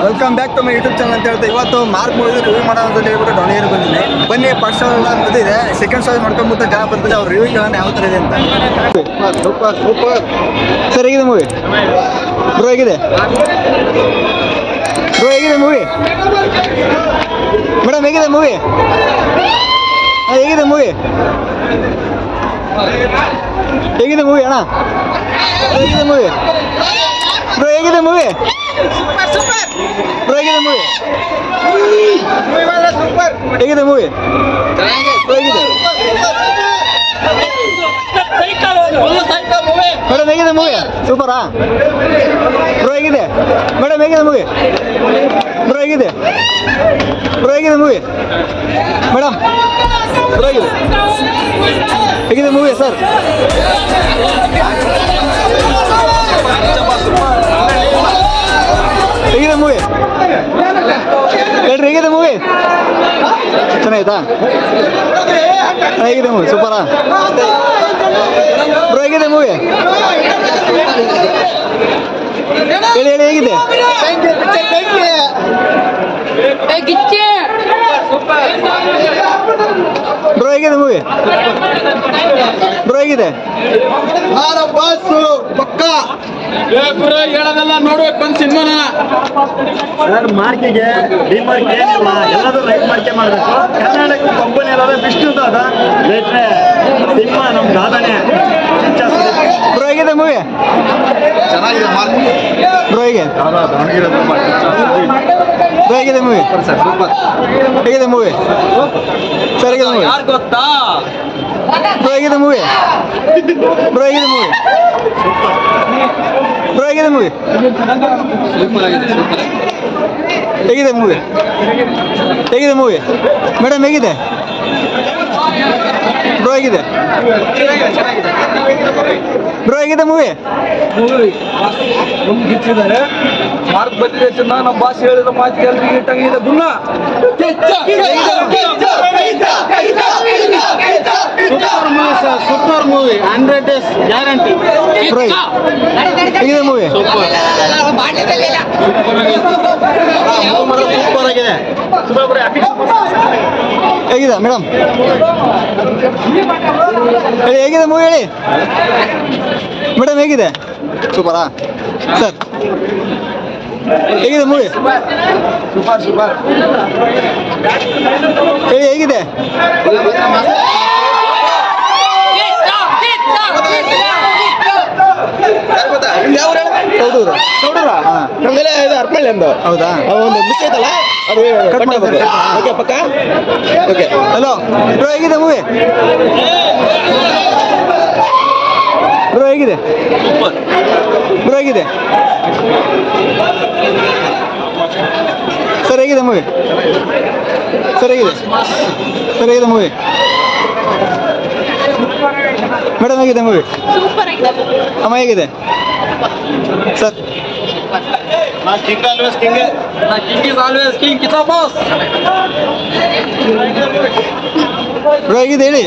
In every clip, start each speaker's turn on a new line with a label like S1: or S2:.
S1: Welcome back to my YouTube channel ಅಂತ ಹೇಳ್ತಾ ಇವತ್ತು ಮಾರ್ಕ್ ಮೂವಿ ರಿವ್ಯೂ ಮಾಡೋದು ಅಂತ ಹೇಳ್ಬಿಟ್ಟು ದಾವಣಗೆರೆ ಬಂದಿದೆ. ಬನ್ನಿ ಫಸ್ಟ್ ಶೋ ಎಲ್ಲ ಮುಗಿದಿದೆ, ಸೆಕೆಂಡ್ ಶೋ ಮಾಡ್ಕೊಂಡ್ಬಿಟ್ಟು ಜನ ಬರ್ತಿದೆ. ಅವ್ರು ರಿವ್ಯೂ ಕೇಳೋಣ ಯಾವ ಥರ ಇದೆ ಅಂತ. ಸೂಪರ್ ಸೂಪರ್ ಸರ್, ಹೇಗಿದೆ ಮೂವಿ ಬ್ರೋ? ಹೇಗಿದೆ ಬ್ರೋ? ಹೇಗಿದೆ ಮೂವಿ ಮೇಡಮ್? ಹೇಗಿದೆ ಮೂವಿ? ಹೇಗಿದೆ ಮೂವಿ? ಹೇಗಿದೆ ಮೂವಿ ಅಣ್ಣ? ಹೇಗಿದೆ ಮೂವಿ ಬ್ರೋ? ಹೇಗಿದೆ ಮೂವಿ ಬ್ರೋ? ಹೇಗಿದೆ ಮೂವಿ? ಹೇಗಿದೆ ಮೂವಿ? ಹೇಗಿದೆ ಮೇಡಮ್? ಹೇಗಿದೆ ಮೂವಿ? ಸೂಪರಾ ಬ್ರೋ? ಹೇಗಿದೆ ಮೇಡಮ್? ಹೇಗಿದೆ ಮೂವಿ ಬ್ರೋ? ಹೇಗಿದೆ ಬ್ರೋ? ಹೇಗಿದೆ ಮೂವಿ ಮೇಡಮ್? ಬ್ರೋ ಹೇಗಿದೆ? ಹೇಗಿದೆ ಮೂವಿ ಸರ್? ಹೇಗಿದೆ ಮೂವಿ ಹೇಳ್ರಿ? ಹೇಗಿದೆ ಮೂವಿ? ಚೆನ್ನಾಯ್ತಾ? ಹೇಗಿದೆ ಮೂವಿ? ಸೂಪರಾ ಬ್ರೋ? ಹೇಗಿದೆ ಮೂವಿ? ಹೇಳಿ ಹೇಳಿ, ಹೇಗಿದೆ ಬ್ರೋ? ಹೇಗಿದೆ ಮೂವಿ ಬ್ರೋ? ಹೇಗಿದೆ
S2: ಹೇಳೋದೆಲ್ಲ ನೋಡ್ಬೇಕು ಬಂದು ಸಿನಿಮಾನ
S1: ಸರ್. ಮಾರ್ಕಿಗೆ ಡಿಮಾರ್ಕ್ ಏನಿಲ್ಲ, ಎಲ್ಲರೂ ಲೈಕ್ ಮಾರ್ಕೆ ಮಾಡಬೇಕು. ಕರ್ನಾಟಕ ಕಂಪನಿ ಎಲ್ಲ ವಿಷ್ಣುದ ಅದ ಬಿಟ್ರೆ ಸಿನಿಮಾ ನಮ್ಮ ದಾದಾನೆ. ಬ್ರೋ ಹೇಗಿದೆ ಮೂವಿ?
S2: ಚೆನ್ನಾಗಿದೆ
S1: ಬ್ರೋ ಹೇಗೆ ಬ್ರೋ? ಹೇಗಿದೆ ಮೂವಿ? ಹೇಗಿದೆ ಮೂವಿ ಸರ್? ಹೇಗಿದೆ ಮೂವಿ?
S2: ಯಾರು ಗೊತ್ತಾ
S1: ಬ್ರೋ? ಹೇಗಿದೆ ಮೂವಿ ಬ್ರೋ? ಹೇಗಿದೆ ಮೂವಿ ಬ್ರೋ? ಹೇಗಿದೆ ಮೂವಿ? ಹೇಗಿದೆ ಮೂವಿ? ಹೇಗಿದೆ ಮೂವಿ ಮೇಡಮ್? ಹೇಗಿದೆ ಬ್ರೋ? ಹೇಗಿದೆ ಬ್ರೋ? ಹೇಗಿದೆ ಮೂವಿ?
S2: ಗಿಚ್ಚಿದ್ದಾರೆ. ಮಾರ್ಕ್ ಬಂದಿದೆ ಚೆನ್ನ. ನಮ್ಮ ಭಾಷೆ ಹೇಳಿದ ಮಾತು ಎಲ್ರಿಗೆ ಇಟ್ಟಂಗಿದೆ ಗುಣ. Super movie, 100 days guarantee.
S1: ಹೇಗಿದೆ ಮೂವಿ?
S2: ಸೂಪರ್ ಆಗಿದೆ.
S1: ಹೇಗಿದೆ ಮೇಡಮ್? ಹೇಳಿ ಹೇಗಿದೆ ಮೂವಿ? ಹೇಳಿ ಮೇಡಮ್. ಹೇಗಿದೆ? ಸೂಪರಾ ಸರ್? ಹೇಗಿದೆ ಮೂವಿ?
S2: Super super.
S1: ಹೇಳಿ ಹೇಗಿದೆ? ಚೌಡೂರು. ಚೌಡೂರಾ?
S2: ನಮ್ಗೆಲ್ಲ ಇದು ಅರ್ಪಳ್ಳಿ ಅಂದು.
S1: ಹೌದಾ?
S2: ಒಂದು ಮಿಸ್ ಐತಲ್ಲ ಅದು
S1: ಕಟ್ ಮಾಡ್ತಾರೆ.
S2: ಓಕೆ ಪಕ್ಕ. ಓಕೆ
S1: ಹಲೋ ಬ್ರೋ, ಹೇಗಿದೆ ಮೂವಿ ಬ್ರೋ? ಹೇಗಿದೆ ಬ್ರೋ? ಹೇಗಿದೆ ಸರ್? ಹೇಗಿದೆ ಮೂವಿ ಸರ್? ಹೇಗಿದೆ ಸರ್? ಹೇಗಿದೆ ಮೂವಿ ಮೇಡಮ್? ಹೇಗಿದೆ ಮೂವಿ ಅಮ್ಮ? ಹೇಗಿದೆ sir?
S2: King always king. King is always king. ಕಿತಾ ಬಾಸ್.
S1: ಬ್ರೋ ಹೇಗಿದೆ? ಹೇಳಿ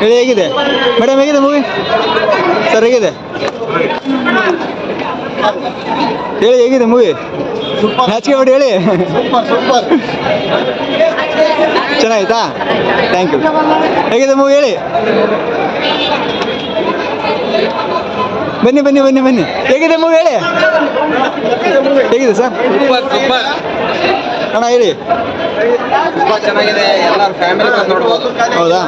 S1: ಹೇಳಿ ಹೇಗಿದೆ ಮೇಡಮ್? ಹೇಗಿದೆ ಮೂವಿ ಸರ್? ಹೇಗಿದೆ ಹೇಳಿ? ಹೇಗಿದೆ ಮೂವಿ? ನಾಚಿಕೆ ಮಾಡಿ ಹೇಳಿ. ಚೆನ್ನಾಯ್ತಾ? Thank you. ಹೇಗಿದೆ ಮೂವಿ ಹೇಳಿ? ಬನ್ನಿ ಬನ್ನಿ ಬನ್ನಿ ಬನ್ನಿ. ಹೇಗಿದೆ ಮೂವಿ ಹೇಳಿ? ಹೇಗಿದೆ ಸರ್? ಅಣ್ಣ ಹೇಳಿ.
S2: ತುಂಬಾ ಚೆನ್ನಾಗಿದೆ. ಎಲ್ಲರೂ ಫ್ಯಾಮಿಲಿ ಬಂದು ನೋಡ್ಬೋದು.
S1: ಹೌದಾ?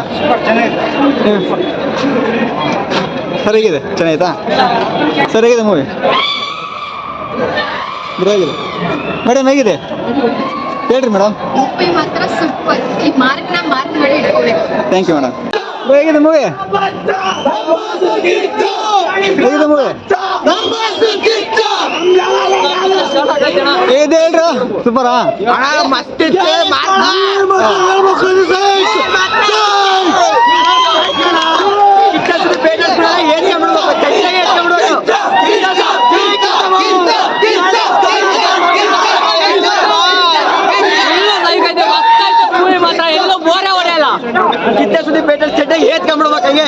S1: ಸರ್ ಹೇಗಿದೆ? ಚೆನ್ನಾಯ್ತಾ ಸರ್? ಹೇಗಿದೆ ಮೂವಿ ಬ್ರೋ? ಹೇಗಿದೆ ಮೇಡಮ್? ಹೇಗಿದೆ ಹೇಳ್ರಿ ಮೇಡಮ್?
S3: ಮಾತ್ರ ಸೂಪರ್. ಈ ಮಾರ್ಕ್ ಮಾಡಿ ಇಟ್ಕೋಬೇಕು.
S1: Thank you madam. ಬ್ರೋ ಹೇಗಿದೆ ಮೂವಿ? ಹೇಗಿದೆ ಮೂವಿ? ಹೇಗಿದೆ ಹೇಳ್ರ? ಸೂಪರಾ?
S2: ಮಸ್ತ್ ಕಿತ್ತೆ ಸುದ್ದಿ ಪೇಟೆ ಚಡ್ಡ ಏತ್ಕೊಂಡ್ಬಿಡ್ಬೇಕು ಹಂಗೆ.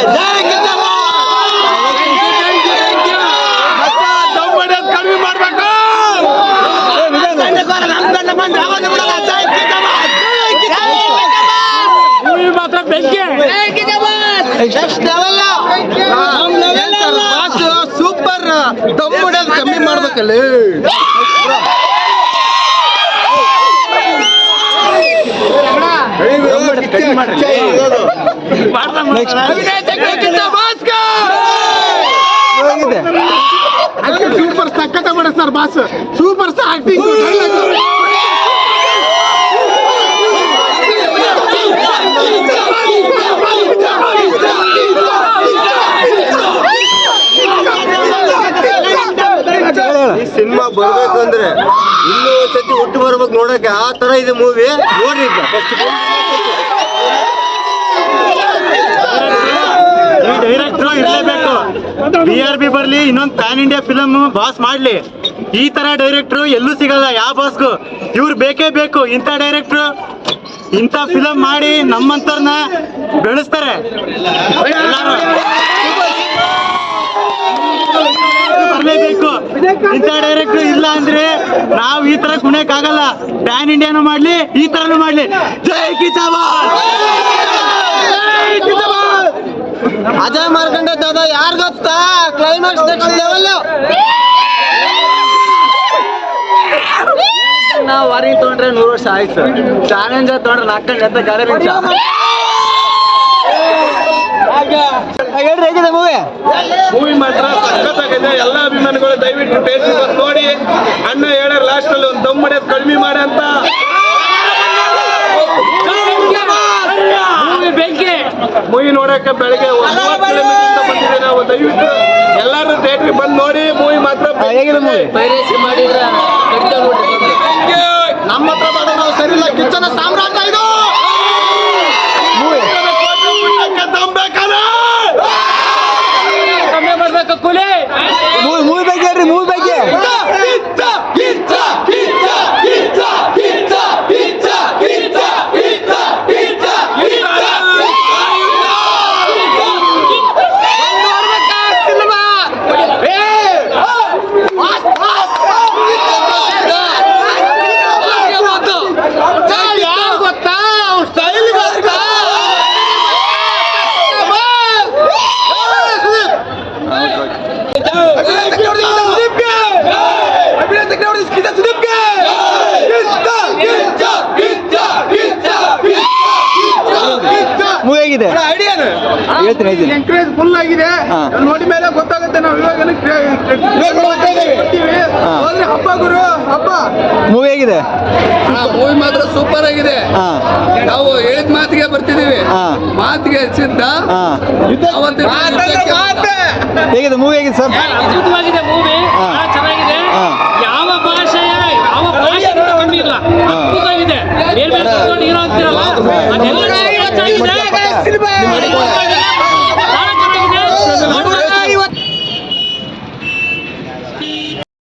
S1: ಸೂಪರ್ ದಮ್ಮುಡಲ್ ಕಮ್ಮಿ ಮಾಡ್ಬೇಕಲ್ಲ.
S2: ಸೂಪರ್ ಸಕ್ಕತ್ತ ಮಾಡ sir boss, super star acting.
S1: ಈ ಸಿನಿಮಾ ಬರ್ಬೇಕು ಅಂದ್ರೆ ಇನ್ನೂ ಒಂದ್ಸತಿ ಹುಟ್ಟು ಬರ್ಬೇಕು ನೋಡಕ್ಕೆ, ಆ ತರ ಇದೆ ಮೂವಿ. ನೋಡ್ರಿ
S4: ಡೈರೆಕ್ಟ್ರು ಇರಲೇಬೇಕು. BRB ಬರ್ಲಿ, ಇನ್ನೊಂದು ಪ್ಯಾನ್ ಇಂಡಿಯಾ ಫಿಲಮ್ ಬಾಸ್ ಮಾಡ್ಲಿ. ಈ ತರ ಡೈರೆಕ್ಟ್ರು ಎಲ್ಲೂ ಸಿಗಲ್ಲ ಯಾವ ಬಾಸ್ಗೂ. ಇವ್ರು ಬೇಕೇ ಬೇಕು. ಇಂಥ ಡೈರೆಕ್ಟ್ರು ಇಂಥ ಫಿಲಮ್ ಮಾಡಿ ನಮ್ಮಂತರ್ನ ಬೆಳೆಸ್ತಾರೆ. ಬರ್ಲೇಬೇಕು. ಇಂಥ ಡೈರೆಕ್ಟ್ರು ಇಲ್ಲ ಅಂದ್ರೆ ನಾವು ಈ ತರ ಕುಣಿಯಕ್ಕಾಗಲ್ಲ. ಪ್ಯಾನ್ ಇಂಡಿಯಾನು ಮಾಡ್ಲಿ, ಈ ತರನು ಮಾಡ್ಲಿ. ಜೈ ಕಿಚಾಬಾದ್.
S1: ಅಜಯ್ ಮಾರ್ಕಂಡೆ ದಾದಾ ಯಾರು ಗೊತ್ತಾ? Climax next level. ನಾವು ವಾರಿ ತೊಗೊಂಡ್ರೆ 100 ವರ್ಷ ಆಯ್ತು. ಚಾಲೆಂಜ್ ತೊಗೊಂಡ್ರೆ 4 ಗಂಟೆ ಗಾಡಿ ನಿಮಿಷ. ಹೇಗಿದೆ ಮೂವಿ?
S2: ಮೂವಿ ಮಾತ್ರ ಸಖತ್ತಾಗಿದೆ. ಎಲ್ಲ ಅಭಿಮಾನಿಗಳು ದಯವಿಟ್ಟು ಥಿಯೇಟರ್ ಬಂದು ನೋಡಿ. ಅಣ್ಣ ಹೇಳ ಲಾಸ್ಟ್ ಅಲ್ಲಿ ಒಂದು ದಮ್ ಹೊಡೆಯೋದು ಕಡಿಮೆ ಮಾಡಿ ಅಂತ. ಮೂವಿ ನೋಡಕ್ಕೆ ಬೆಳಗ್ಗೆ 30 ಕಿಲೋಮೀಟರ್ ಬಂದಿದೆ ನಾವು. ದಯವಿಟ್ಟು ಎಲ್ಲರೂ ಥಿಯೇಟರ್ ಬಂದು ನೋಡಿ. ಮೂವಿ ಮಾತ್ರ
S1: ಹೇಗಿದೆ ಮೂವಿ?
S3: ಮಾಡಿದ್ರೆ
S2: ನಮ್ಮ ಹತ್ರ ಬೇಡ, ನಾವು ಸರಿ ಇಲ್ಲ. ಕಿಚ್ಚನ ಸಾಮ್ರಾಜ್ಯ ಇದು.
S1: ಮೂವಿ ಬಗ್ಗೆ ಹೇಳ್ರಿ, ಮೂವಿ ಬಗ್ಗೆ. ಮೂವಿ ಹೇಗಿದೆ? ಹೇಳ್ತೀನಿ.
S2: ಎಂಕರೇಜ್ ಫುಲ್ ಆಗಿದೆ. ನೋಡಿ ಮೇಲೆ ಗೊತ್ತಾಗುತ್ತೆ. ನಾವು ಇವಾಗ ಹಬ್ಬ ಗುರು ಹಬ್ಬ.
S1: ಮೂವಿ ಹೇಗಿದೆ?
S5: ಮೂವಿ ಮಾತ್ರ ಸೂಪರ್ ಆಗಿದೆ. ನಾವು ಹೇಳಿದ ಮಾತಿಗೆ ಬರ್ತಿದೀವಿ. ಮಾತಿಗೆ ಹೆಚ್ಚಿದ್ದ
S1: ಹೇಗಿದೆ ಮೂವಿ? ಹೇಗಿದೆ ಸರ್?
S6: ಅದ್ಭುತವಾಗಿದೆ ಮೂವಿ. ಚೆನ್ನಾಗಿದೆ. ಯಾವ ಭಾಷೆ ಕಮ್ಮಿ ಇಲ್ಲ. ಅದ್ಭುತವಾಗಿದೆ. ಬೇರೆ ಬೇರೆ ಹೀರೋ ಅಂತಿರಲ್ಲ, ಅದೆಲ್ಲ